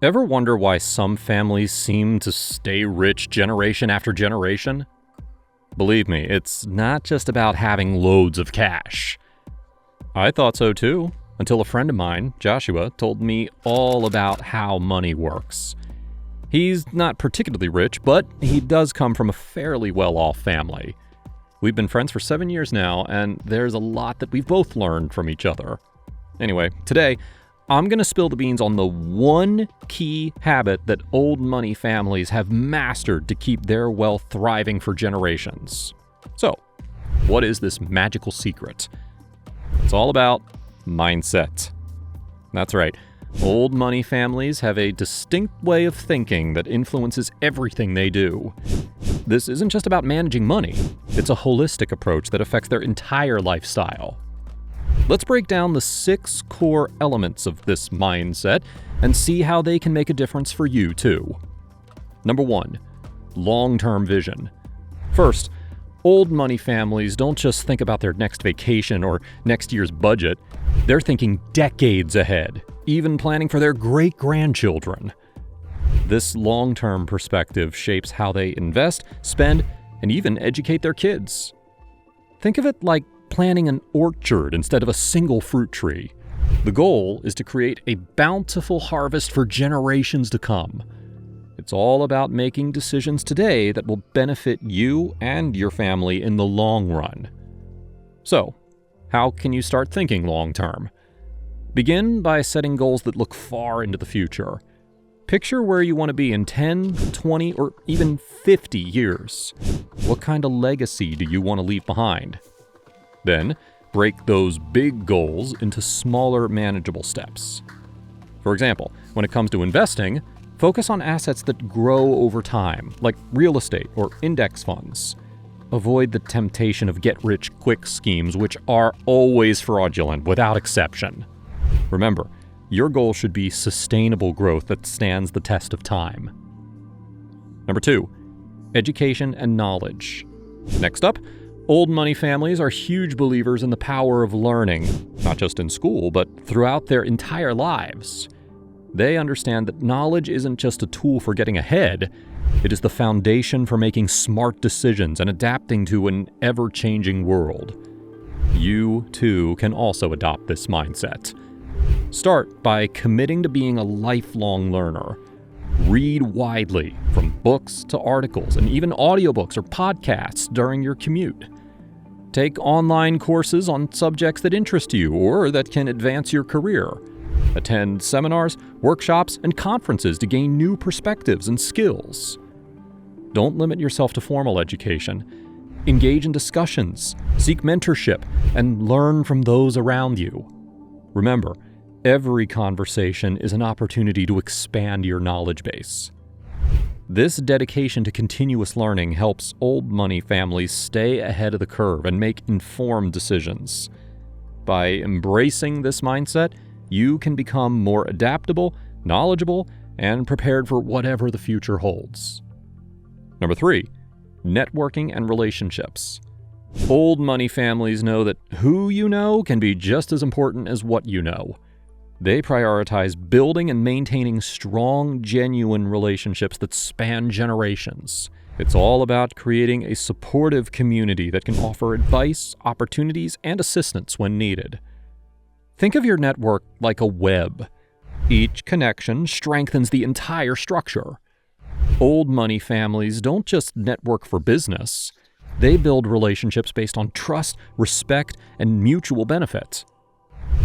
Ever wonder why some families seem to stay rich generation after generation? Believe me, it's not just about having loads of cash. I thought so too, until a friend of mine, Joshua, told me all about how money works. He's not particularly rich, but he does come from a fairly well-off family. We've been friends for 7 years now, and there's a lot that we've both learned from each other. Anyway, today, I'm going to spill the beans on the one key habit that old money families have mastered to keep their wealth thriving for generations. So, what is this magical secret? It's all about mindset. That's right. Old money families have a distinct way of thinking that influences everything they do. This isn't just about managing money. It's a holistic approach that affects their entire lifestyle. Let's break down the 6 core elements of this mindset and see how they can make a difference for you too. Number 1, long-term vision. First, old money families don't just think about their next vacation or next year's budget. They're thinking decades ahead, even planning for their great-grandchildren. This long-term perspective shapes how they invest, spend, and even educate their kids. Think of it like planting an orchard instead of a single fruit tree. The goal is to create a bountiful harvest for generations to come. It's all about making decisions today that will benefit you and your family in the long run. So, how can you start thinking long-term? Begin by setting goals that look far into the future. Picture where you want to be in 10, 20, or even 50 years. What kind of legacy do you want to leave behind? Then, break those big goals into smaller, manageable steps. For example, when it comes to investing, focus on assets that grow over time, like real estate or index funds. Avoid the temptation of get-rich-quick schemes, which are always fraudulent, without exception. Remember, your goal should be sustainable growth that stands the test of time. Number 2, education and knowledge. Next up, old money families are huge believers in the power of learning, not just in school, but throughout their entire lives. They understand that knowledge isn't just a tool for getting ahead, it is the foundation for making smart decisions and adapting to an ever-changing world. You, too, can also adopt this mindset. Start by committing to being a lifelong learner. Read widely, from books to articles, and even audiobooks or podcasts during your commute. Take online courses on subjects that interest you or that can advance your career. Attend seminars, workshops, and conferences to gain new perspectives and skills. Don't limit yourself to formal education. Engage in discussions, seek mentorship, and learn from those around you. Remember, every conversation is an opportunity to expand your knowledge base. This dedication to continuous learning helps old money families stay ahead of the curve and make informed decisions. By embracing this mindset, you can become more adaptable, knowledgeable, and prepared for whatever the future holds. Number 3, networking and relationships. Old money families know that who you know can be just as important as what you know. They prioritize building and maintaining strong, genuine relationships that span generations. It's all about creating a supportive community that can offer advice, opportunities, and assistance when needed. Think of your network like a web. Each connection strengthens the entire structure. Old money families don't just network for business. They build relationships based on trust, respect, and mutual benefit.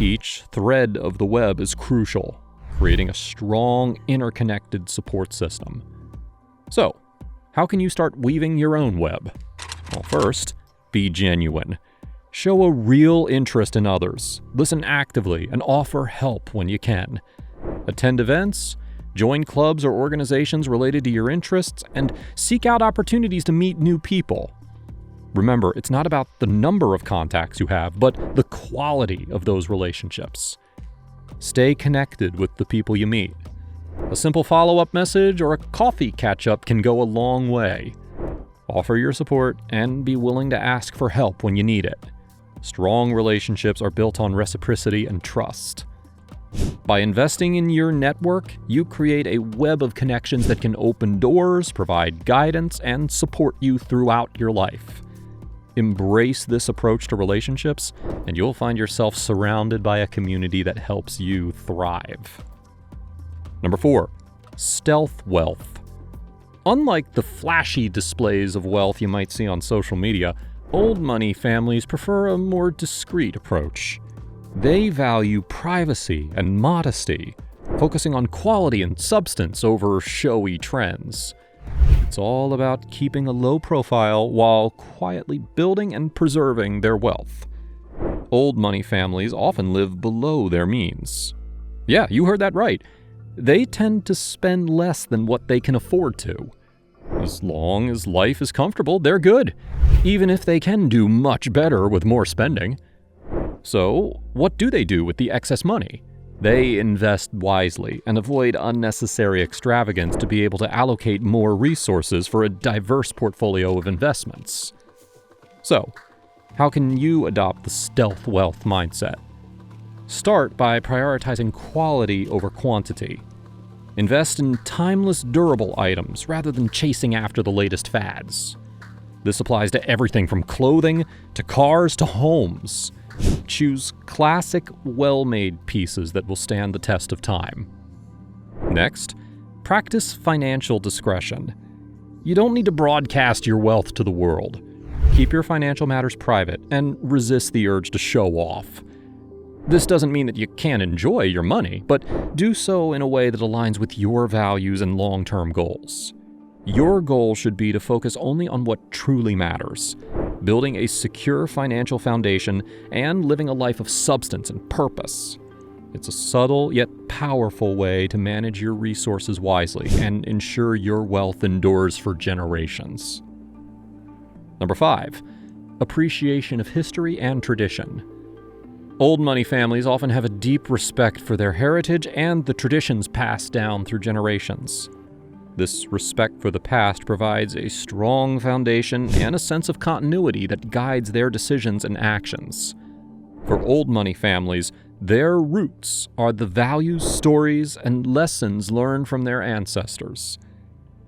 Each thread of the web is crucial, creating a strong, interconnected support system. So, how can you start weaving your own web? Well, first, be genuine. Show a real interest in others, listen actively, and offer help when you can. Attend events, join clubs or organizations related to your interests, and seek out opportunities to meet new people. Remember, it's not about the number of contacts you have, but the quality of those relationships. Stay connected with the people you meet. A simple follow-up message or a coffee catch-up can go a long way. Offer your support and be willing to ask for help when you need it. Strong relationships are built on reciprocity and trust. By investing in your network, you create a web of connections that can open doors, provide guidance, and support you throughout your life. Embrace this approach to relationships, and you'll find yourself surrounded by a community that helps you thrive. Number 4, stealth wealth. Unlike the flashy displays of wealth you might see on social media, old money families prefer a more discreet approach. They value privacy and modesty, focusing on quality and substance over showy trends. It's all about keeping a low profile while quietly building and preserving their wealth. Old money families often live below their means. Yeah, you heard that right. They tend to spend less than what they can afford to. As long as life is comfortable, they're good, even if they can do much better with more spending. So, what do they do with the excess money? They invest wisely and avoid unnecessary extravagance to be able to allocate more resources for a diverse portfolio of investments. So, how can you adopt the stealth wealth mindset? Start by prioritizing quality over quantity. Invest in timeless, durable items rather than chasing after the latest fads. This applies to everything from clothing to cars to homes. Choose classic, well-made pieces that will stand the test of time. Next, practice financial discretion. You don't need to broadcast your wealth to the world. Keep your financial matters private and resist the urge to show off. This doesn't mean that you can't enjoy your money, but do so in a way that aligns with your values and long-term goals. Your goal should be to focus only on what truly matters, building a secure financial foundation and living a life of substance and purpose. It's a subtle yet powerful way to manage your resources wisely and ensure your wealth endures for generations. Number 5, appreciation of history and tradition. Old money families often have a deep respect for their heritage and the traditions passed down through generations. This respect for the past provides a strong foundation and a sense of continuity that guides their decisions and actions. For old money families, their roots are the values, stories, and lessons learned from their ancestors.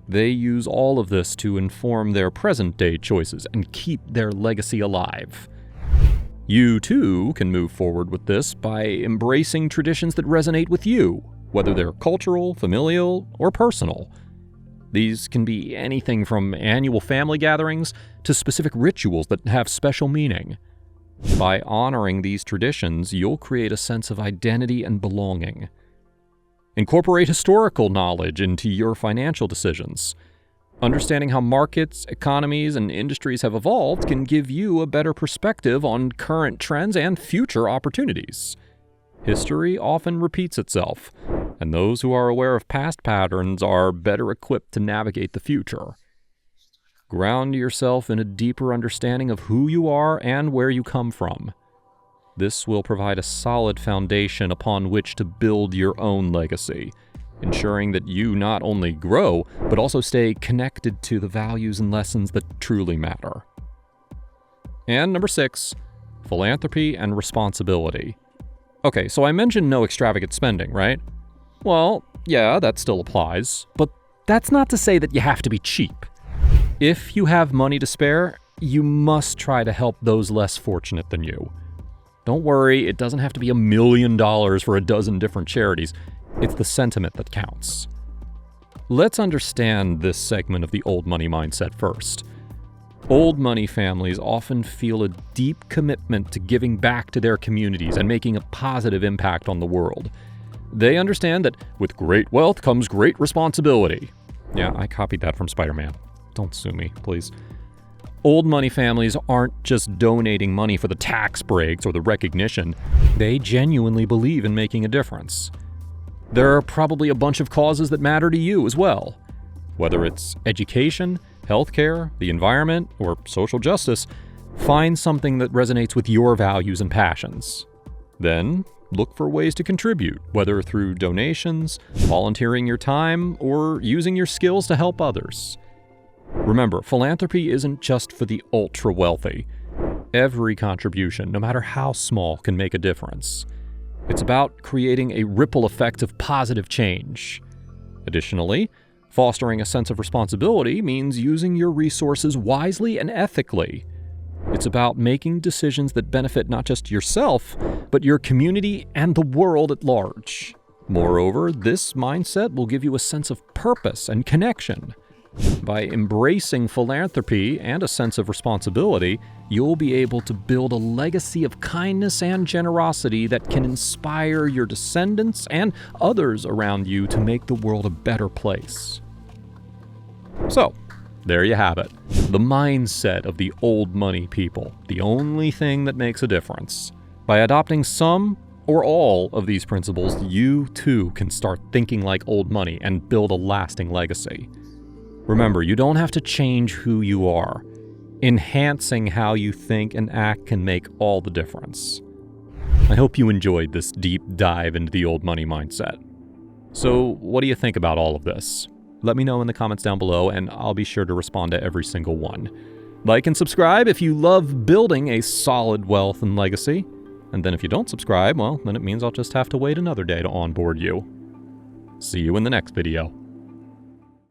They use all of this to inform their present-day choices and keep their legacy alive. You, too, can move forward with this by embracing traditions that resonate with you, whether they're cultural, familial, or personal. These can be anything from annual family gatherings to specific rituals that have special meaning. By honoring these traditions, you'll create a sense of identity and belonging. Incorporate historical knowledge into your financial decisions. Understanding how markets, economies, and industries have evolved can give you a better perspective on current trends and future opportunities. History often repeats itself, and those who are aware of past patterns are better equipped to navigate the future. Ground yourself in a deeper understanding of who you are and where you come from. This will provide a solid foundation upon which to build your own legacy, ensuring that you not only grow, but also stay connected to the values and lessons that truly matter. And number 6, philanthropy and responsibility. Okay, so I mentioned no extravagant spending, right? Well, yeah, that still applies, but that's not to say that you have to be cheap. If you have money to spare, you must try to help those less fortunate than you. Don't worry, it doesn't have to be $1 million for a dozen different charities. It's the sentiment that counts. Let's understand this segment of the old money mindset first. Old money families often feel a deep commitment to giving back to their communities and making a positive impact on the world. They understand that with great wealth comes great responsibility. Yeah, I copied that from Spider-Man. Don't sue me, please. Old money families aren't just donating money for the tax breaks or the recognition. They genuinely believe in making a difference. There are probably a bunch of causes that matter to you as well. Whether it's education, healthcare, the environment, or social justice, find something that resonates with your values and passions. Then, look for ways to contribute, whether through donations, volunteering your time, or using your skills to help others. Remember, philanthropy isn't just for the ultra-wealthy. Every contribution, no matter how small, can make a difference. It's about creating a ripple effect of positive change. Additionally, fostering a sense of responsibility means using your resources wisely and ethically. It's about making decisions that benefit not just yourself, but your community and the world at large. Moreover, this mindset will give you a sense of purpose and connection. By embracing philanthropy and a sense of responsibility, you'll be able to build a legacy of kindness and generosity that can inspire your descendants and others around you to make the world a better place. So, there you have it. The mindset of the old money people, the only thing that makes a difference. By adopting some or all of these principles, you too can start thinking like old money and build a lasting legacy. Remember, you don't have to change who you are. Enhancing how you think and act can make all the difference. I hope you enjoyed this deep dive into the old money mindset. So, what do you think about all of this? Let me know in the comments down below, and I'll be sure to respond to every single one. Like and subscribe if you love building a solid wealth and legacy. And then if you don't subscribe, well, then it means I'll just have to wait another day to onboard you. See you in the next video.